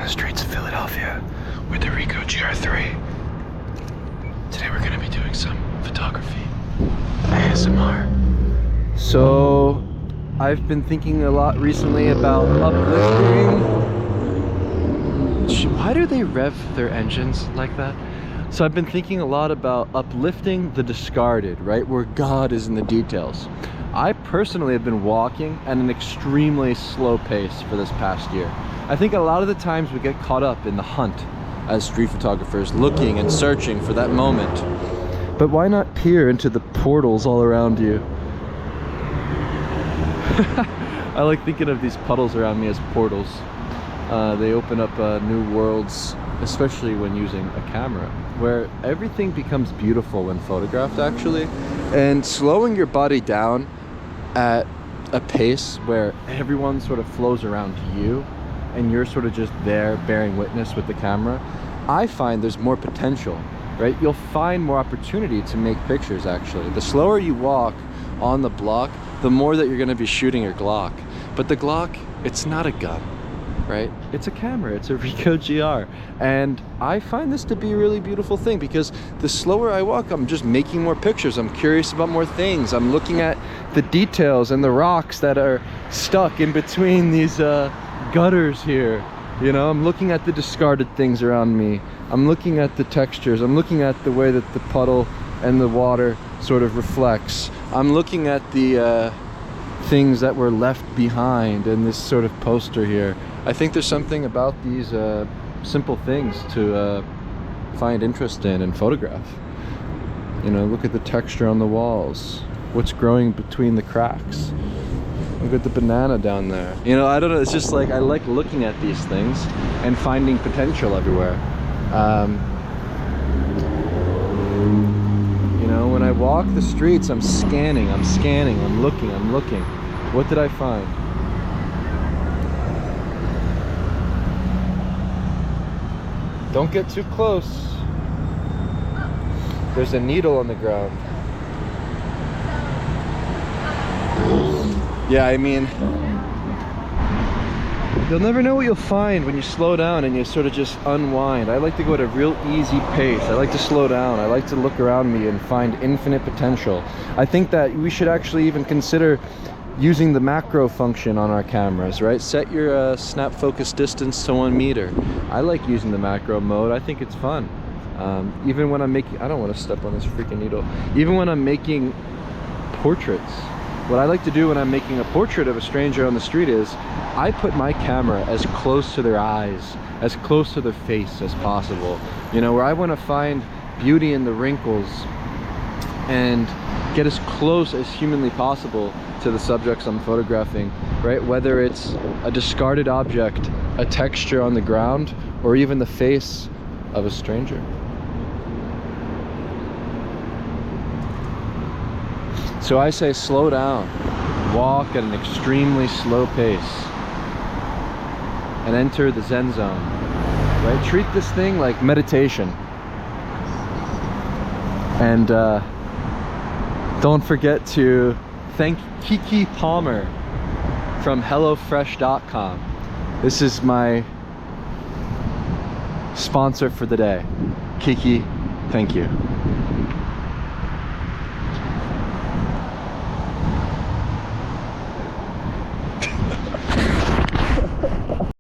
the streets of Philadelphia with the Ricoh GR3. Today we're gonna be doing some photography, ASMR. So I've been thinking a lot recently about uplifting. Why do they rev their engines like that? So I've been thinking a lot about uplifting the discarded, right? Where God is in the details. I personally have been walking at an extremely slow pace for this past year. I think a lot of the times we get caught up in the hunt as street photographers, looking and searching for that moment. But why not peer into the portals all around you? I like thinking of these puddles around me as portals. They open up new worlds, especially when using a camera, where everything becomes beautiful when photographed, actually. And slowing your body down at a pace where everyone sort of flows around you and you're sort of just there bearing witness with the camera, I find there's more potential, right? You'll find more opportunity to make pictures, actually. The slower you walk on the block, the more that you're going to be shooting your Glock. But the Glock, it's not a gun, right? It's a camera, it's a Ricoh GR. And I find this to be a really beautiful thing, because the slower I walk, I'm just making more pictures. I'm curious about more things. I'm looking at the details and the rocks that are stuck in between these gutters here. You know, I'm looking at the discarded things around me. I'm looking at the textures. I'm looking at the way that the puddle and the water sort of reflects. I'm looking at the things that were left behind in this sort of poster here. I think there's something about these simple things to find interest in and photograph. You know, look at the texture on the walls. What's growing between the cracks. Look at the banana down there. You know, I don't know, it's just like, I like looking at these things and finding potential everywhere. You know, when I walk the streets, I'm scanning, I'm looking. What did I find? Don't get too close. There's a needle on the ground. Yeah, I mean, you'll never know what you'll find when you slow down and you sort of just unwind. I like to go at a real easy pace. I like to slow down. I like to look around me and find infinite potential. I think that we should actually even consider using the macro function on our cameras, right? Set your snap focus distance to 1 meter. I like using the macro mode. I think it's fun. Even when I'm making, I don't want to step on this freaking needle. Even when I'm making portraits, what I like to do when I'm making a portrait of a stranger on the street is I put my camera as close to their eyes, as close to their face as possible. You know, where I want to find beauty in the wrinkles and get as close as humanly possible to the subjects I'm photographing, right? Whether it's a discarded object, a texture on the ground, or even the face of a stranger. So I say slow down, walk at an extremely slow pace, and enter the Zen zone, right? Treat this thing like meditation. And don't forget to thank Kiki Palmer from HelloFresh.com. This is my sponsor for the day. Kiki, thank you.